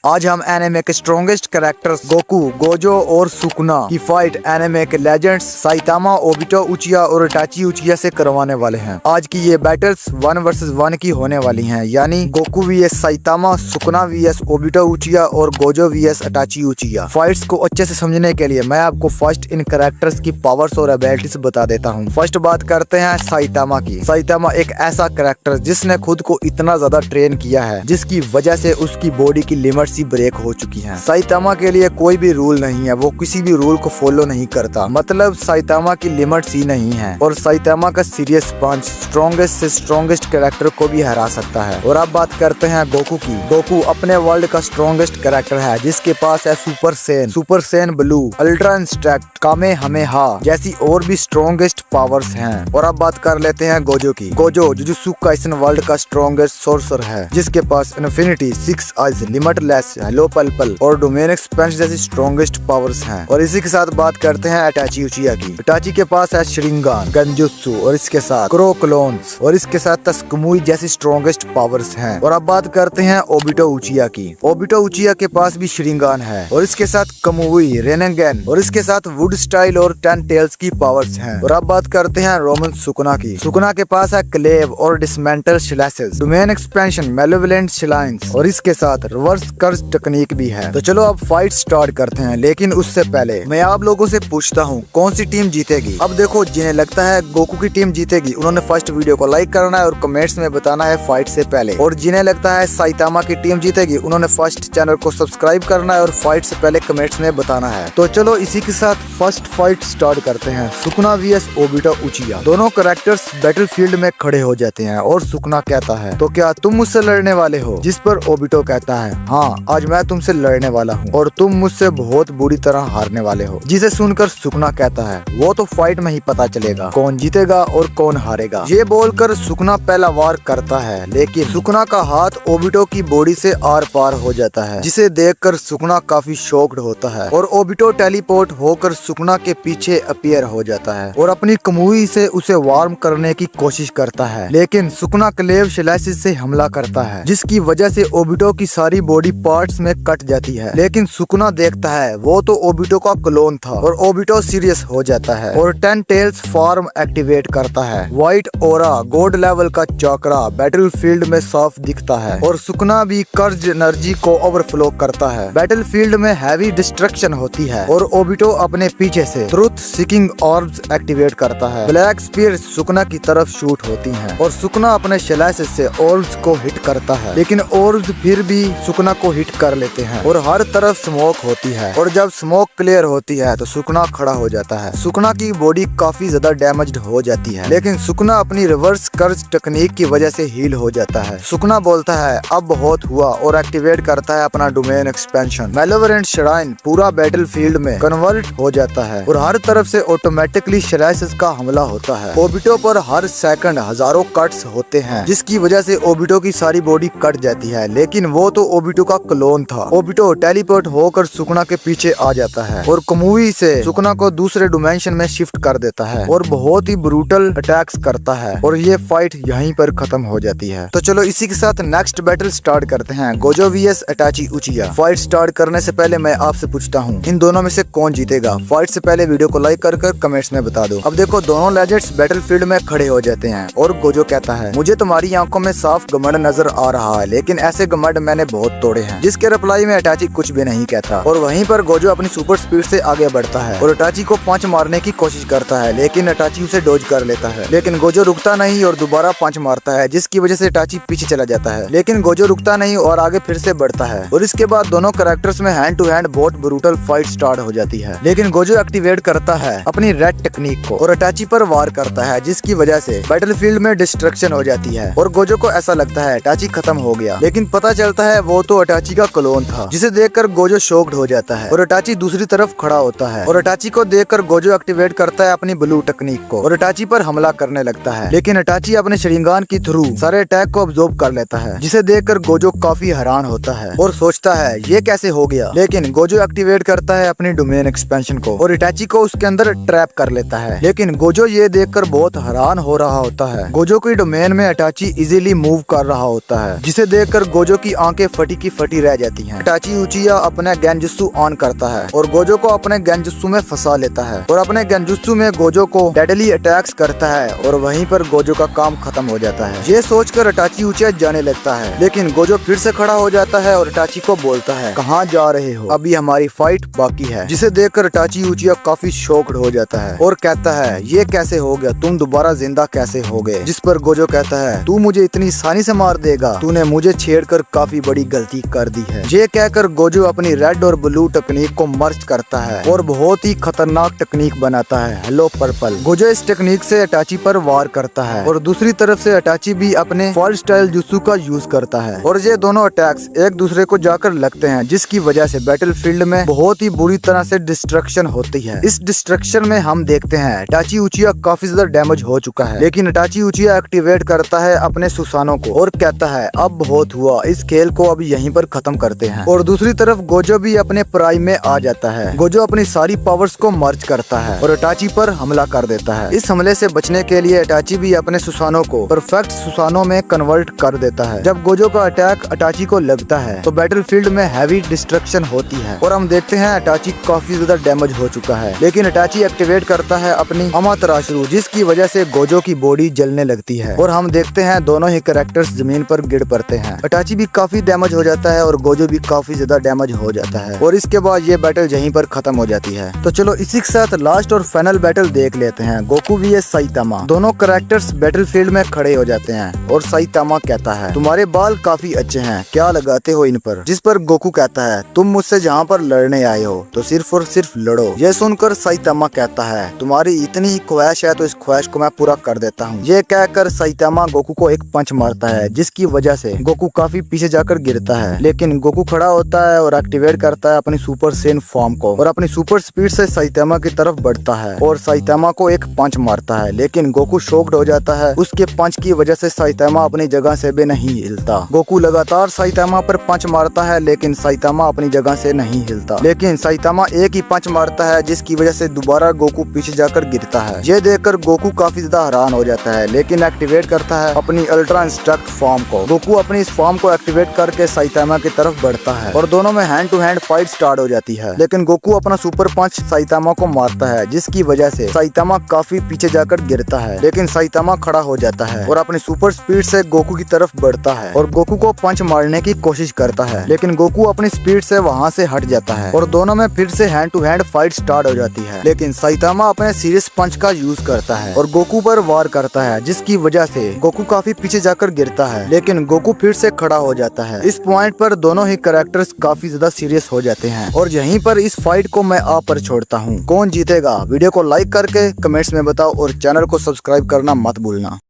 आज हम एनिमे के स्ट्रॉन्गेस्ट कैरेक्टर्स गोकू, गोजो और सुकुना की फाइट एनिमे के लेजेंड्स साइतामा, ओबिटो उचिया और इटाची उचिया से करवाने वाले हैं। आज की ये बैटल्स 1 वर्सेस 1 की होने वाली हैं, यानी Goku vs Saitama, Sukuna vs Obito Uchiha और Gojo vs Itachi Uchiha. Fights को अच्छे से समझने के लिए मैं आपको फर्स्ट इन कैरेक्टर्स की पावर्स और एबिलिटीज बता देता हूँ। फर्स्ट बात करते हैं साइतामा की। साइतामा एक ऐसा कैरेक्टर जिसने खुद को इतना ज्यादा ट्रेन किया है जिसकी वजह से उसकी बॉडी की लिमिट्स ही ब्रेक हो चुकी हैं। साइतामा के लिए कोई भी रूल नहीं है, वो किसी भी रूल को फॉलो नहीं करता, मतलब साइतामा की लिमिट्स ही नहीं है। और साइतामा का सीरियस पंच स्ट्रॉन्गेस्ट से स्ट्रॉन्गेस्ट कैरेक्टर को भी हरा सकता है। और अब बात करते हैं गोकू की। गोकू अपने वर्ल्ड का स्ट्रॉन्गेस्ट कैरेक्टर है जिसके पास है super Saiyan blue, ultra instinct, kamehameha जैसी और भी स्ट्रॉन्गेस्ट पावर्स हैं। और अब बात कर लेते हैं गोजो की। गोजो जुजुत्सु काइसन वर्ल्ड का स्ट्रॉन्गेस्ट सोर्सर है जिसके पास इन्फिनिटी, 6 आइज, लिमिटलेस, हेलो पल और डोमेन एक्सपेंशन जैसी स्ट्रॉन्गेस्ट पावर्स हैं। और इसी के साथ बात करते हैं इटाची उचिया की। इटाची के पास है शरिंगान, गंजुत्सु और इसके साथ क्रो क्लोन्स और इसके साथ तस्कुमुई जैसी स्ट्रॉन्गेस्ट पावर्स हैं। और अब बात करते हैं ओबिटो उचिया की। ओबिटो उचिया के पास भी शरिंगान है और इसके साथ कमुई, रेनेगन और इसके साथ वुड स्टाइल और 10 टेल्स की पावर्स हैं। और अब बात करते हैं रोमन सुकुना की। सुकुना के पास है क्लेव और डिसमेंटल शिलासेस, डोमेन एक्सपेंशन, मेलेवोलेंट शिलाइंस और इसके साथ रिवर्स कर्ज टेक्निक भी है। तो चलो अब फाइट स्टार्ट करते हैं, लेकिन उससे पहले मैं आप लोगों से पूछता हूँ कौन सी टीम जीतेगी। अब देखो, जिन्हें लगता है गोकू की टीम जीतेगी उन्होंने फर्स्ट वीडियो को लाइक करना है और कमेंट्स में बताना है फाइट से पहले। और जिन्हें लगता है साइतामा की टीम जीतेगी उन्होंने फर्स्ट चैनल को सब्सक्राइब करना है और फाइट से पहले कमेंट्स में बताना है। तो चलो इसी के साथ फर्स्ट फाइट स्टार्ट करते हैं। Sukuna vs Obito उचिया। दोनों कैरेक्टर्स बैटलफील्ड में खड़े हो जाते हैं और सुकुना कहता है, तो क्या तुम मुझसे लड़ने वाले हो? जिस पर ओबिटो कहता है, हाँ आज मैं तुमसे लड़ने वाला हूँ और तुम मुझसे बहुत बुरी तरह हारने वाले हो। जिसे सुनकर सुकुना कहता है, वो तो फाइट में ही पता चलेगा कौन जीतेगा और कौन हारेगा। ये बोलकर सुकुना पहला वार करता है, लेकिन सुकुना का हाथ ओबिटो की बॉडी से आर पार हो जाता है, जिसे देखकर सुकुना काफी शॉक्ड होता है और ओबिटो टेलीपोर्ट होकर सुकुना के पीछे अपीयर हो जाता है और अपनी कमुई से उसे वार्म करने की कोशिश करता है। लेकिन सुकुना क्लेव शिलाइसिस से हमला करता है जिसकी वजह से ओबिटो की सारी बॉडी पार्ट्स में कट जाती है। लेकिन सुकुना देखता है वो तो ओबिटो का क्लोन था और ओबिटो सीरियस हो जाता है और 10 टेल्स फॉर्म एक्टिवेट करता है। व्हाइट ओरा गॉड लेवल का चक्रा बैटलफील्ड में साफ दिखता है और सुकुना भी कर्ज एनर्जी को ओवरफ्लो करता है। बैटलफील्ड में हैवी डिस्ट्रक्शन होती है और ओबिटो अपने पीछे से ट्रुथ सीकिंग ऑर्ब्स एक्टिवेट करता है। ब्लैक स्पीयर सुकुना की तरफ शूट होती हैं और सुकुना अपने शिलाइसिस से ऑर्ब्स को हिट करता है, लेकिन ऑर्ब्स फिर भी सुकुना को हिट कर लेते हैं और हर तरफ स्मोक होती है। और जब स्मोक क्लियर होती है तो सुकुना खड़ा हो जाता है। सुकुना की बॉडी काफी ज्यादा डैमेज्ड हो जाती है, लेकिन सुकुना अपनी रिवर्स कर्ज टेक्निक की वजह से हील हो जाता है। सुकुना बोलता है अब बहुत हुआ और एक्टिवेट करता है अपना डोमेन एक्सपेंशन। मेलेवोलेंट श्राइन पूरा बैटलफील्ड में कन्वर्ट हो जाता है और हर तरफ से ऑटोमेटिकली शिलाइसिस का हमला होता है। ओबिटो पर हर सेकंड हजारों कट्स होते हैं जिसकी वजह से ओबिटो की सारी बॉडी कट जाती है, लेकिन वो तो ओबिटो का क्लोन था। ओबिटो टेलीपोर्ट होकर सुकुना के पीछे आ जाता है और कमुई से सुकुना को दूसरे डिमेंशन में शिफ्ट कर देता है और बहुत ही ब्रूटल अटैक्स करता है और ये फाइट यहीं पर खत्म हो जाती है। तो चलो इसी के साथ नेक्स्ट बैटल स्टार्ट करते हैं, Gojo vs Itachi उचिया। Fight start करने से पहले मैं आपसे पूछता हूँ इन दोनों में से कौन जीतेगा? फाइट से पहले वीडियो को लाइक कर कमेंट्स में बता दो। अब देखो, दोनों लेजेंड्स बैटलफील्ड में खड़े हो जाते हैं और गोजो कहता है, मुझे तुम्हारी आंखों में साफ घमंड नजर आ रहा है, लेकिन ऐसे घमंड मैंने बहुत तोड़े हैं। जिसके रिप्लाई में इटाची कुछ भी नहीं कहता और वहीं पर गोजो अपनी सुपर स्पीड से आगे बढ़ता है और इटाची को पंच मारने की कोशिश करता है, लेकिन इटाची उसे डॉज कर लेता है। लेकिन गोजो रुकता नहीं और दोबारा पंच मारता है जिसकी वजह से इटाची पीछे चला जाता है, लेकिन गोजो रुकता नहीं और आगे फिर से बढ़ता है। और इसके बाद दोनों कैरेक्टर्स में हैंड टू हैंड बहुत ब्रूटल फाइट स्टार्ट हो जाती है। लेकिन गोजो एक्टिवेट करता है अपनी रेड टेक्निक को और इटाची पर वार करता है जिसकी वजह से बैटलफील्ड में डिस्ट्रक्शन हो जाती है और गोजो को ऐसा लगता है इटाची खत्म हो गया, लेकिन पता चलता है वो तो इटाची का क्लोन था, जिसे देखकर गोजो शॉक्ड हो जाता है और इटाची दूसरी तरफ खड़ा होता है और इटाची को देखकर गोजो एक्टिवेट करता है अपनी ब्लू टेक्निक को और इटाची पर हमला करने लगता है। लेकिन इटाची अपने शरिंगान की थ्रू सारे अटैक को अब्सॉर्ब कर लेता है, जिसे देखकर गोजो काफी हैरान होता है और सोचता है ये कैसे हो गया। लेकिन गोजो एक्टिवेट करता है अपनी डोमेन एक्सपेंशन को और इटाची को उसके अंदर ट्रैप कर लेता है। लेकिन गोजो ये देखकर बहुत हैरान हो रहा होता है। गोजो की डोमेन में इटाची इजीली मूव कर रहा होता है, जिसे देखकर गोजो की आंखें फटी की फटी बाकी रह जाती हैं। अटाची उचिया अपने गेंजुत्सु ऑन करता है और गोजो को अपने गेंजुत्सु में फंसा लेता है और अपने गेंजुत्सु में गोजो को डेडली अटैक्स करता है और वहीं पर गोजो का काम खत्म हो जाता है। ये सोचकर अटाची उचिया जाने लगता है, लेकिन गोजो फिर से खड़ा हो जाता है और अटाची को बोलता है, कहाँ जा रहे हो, अभी हमारी फाइट बाकी है। जिसे देखकर अटाची उचिया काफी शॉक्ड हो जाता है और कहता है, ये कैसे हो गया, तुम दोबारा जिंदा कैसे हो गए। जिस पर गोजो कहता है, तू मुझे इतनी आसानी से मार देगा, तूने मुझे छेड़कर काफी बड़ी गलती कर दी है। ये कहकर गोजो अपनी रेड और ब्लू टेक्निक को मर्ज करता है और बहुत ही खतरनाक टेक्निक बनाता है, हेलो पर्पल। गोजो इस टेक्निक से अटाची पर वार करता है और दूसरी तरफ से अटाची भी अपने फॉल स्टाइल जुत्सु का यूज करता है और ये दोनों अटैक्स एक दूसरे को जाकर लगते हैं, जिसकी वजह से बैटलफील्ड में बहुत ही बुरी तरह से डिस्ट्रक्शन होती है। इस डिस्ट्रक्शन में हम देखते हैं अटाची उचिया काफी ज्यादा डैमेज हो चुका है, लेकिन अटाची उचिया एक्टिवेट करता है अपने सुसानों को और कहता है, अब बहुत हुआ, इस खेल को अब यहीं पर खत्म करते हैं। और दूसरी तरफ गोजो भी अपने प्राइम में आ जाता है। गोजो अपनी सारी पावर्स को मर्ज करता है और अटाची पर हमला कर देता है। इस हमले से बचने के लिए अटाची भी अपने सुसानों को परफेक्ट सुसानों में कन्वर्ट कर देता है। जब गोजो का अटैक अटाची को लगता है तो बैटलफील्ड में हैवी डिस्ट्रक्शन होती है और हम देखते हैं अटाची काफी ज्यादा डैमेज हो चुका है, लेकिन अटाची एक्टिवेट करता है अपनी अमातराशु, जिसकी वजह से गोजो की बॉडी जलने लगती है और हम देखते हैं दोनों ही कैरेक्टर्स जमीन पर गिर पड़ते हैं। अटाची भी काफी डैमेज हो जाता है और गोजो भी काफी ज्यादा डैमेज हो जाता है और इसके बाद ये बैटल यहीं पर खत्म हो जाती है। तो चलो इसी के साथ लास्ट और फाइनल बैटल देख लेते हैं, गोकू वीएस साइतामा। दोनों कैरेक्टर्स बैटलफील्ड में खड़े हो जाते हैं और साइतामा कहता है, तुम्हारे बाल काफी अच्छे हैं, क्या लगाते हो इन पर। जिस पर गोकू कहता है, तुम मुझसे जहाँ पर लड़ने आए हो तो सिर्फ और सिर्फ लड़ो। यह सुनकर साइतामा कहता है, तुम्हारी इतनी ही ख्वाहिश है तो इस ख्वाहिश को मैं पूरा कर देता हूँ। ये कहकर साइतामा गोकू को एक पंच मारता है, जिसकी वजह से गोकू काफी पीछे जाकर गिरता है, लेकिन गोकू खड़ा होता है और एक्टिवेट करता है अपनी सुपर सेन फॉर्म को और अपनी सुपर स्पीड से साइतामा की तरफ बढ़ता है और साइतामा को एक पंच मारता है, लेकिन गोकू शॉक्ड हो जाता है। उसके पंच की वजह से साइतामा अपनी जगह से भी नहीं हिलता। गोकू लगातार साइतामा पर पंच मारता है, लेकिन साइतामा अपनी जगह से नहीं हिलता। लेकिन साइतामा एक ही पंच मारता है, जिसकी वजह से दोबारा गोकू पीछे जाकर गिरता है। ये देखकर गोकू काफी ज्यादा हैरान हो जाता है, लेकिन एक्टिवेट करता है अपनी अल्ट्रा इंस्ट्रक्ट फॉर्म को। गोकू अपनी इस फॉर्म को एक्टिवेट करके साइतामा की तरफ बढ़ता है और दोनों में hand to hand fight start हो जाती है, लेकिन गोकू अपना सुपर पंच साइतामा को मारता है, जिसकी वजह से साइतामा काफी पीछे जाकर गिरता है, लेकिन साइतामा खड़ा हो जाता है और अपनी सुपर स्पीड से गोकू की तरफ बढ़ता है और गोकू को पंच मारने की कोशिश करता है, लेकिन गोकू अपनी स्पीड से वहां से हट जाता है और दोनों में फिर से hand to hand fight start हो जाती है। लेकिन साइतामा अपने सीरियस पंच का यूज करता है और गोकू पर वार करता है, जिसकी वजह से गोकू काफी पीछे जाकर गिरता है, लेकिन गोकू फिर से खड़ा हो जाता है। इस पॉइंट पर दोनों ही कैरेक्टर्स काफी ज्यादा सीरियस हो जाते हैं और यहीं पर इस फाइट को मैं आप पर छोड़ता हूँ। कौन जीतेगा वीडियो को लाइक करके कमेंट्स में बताओ और चैनल को सब्सक्राइब करना मत भूलना।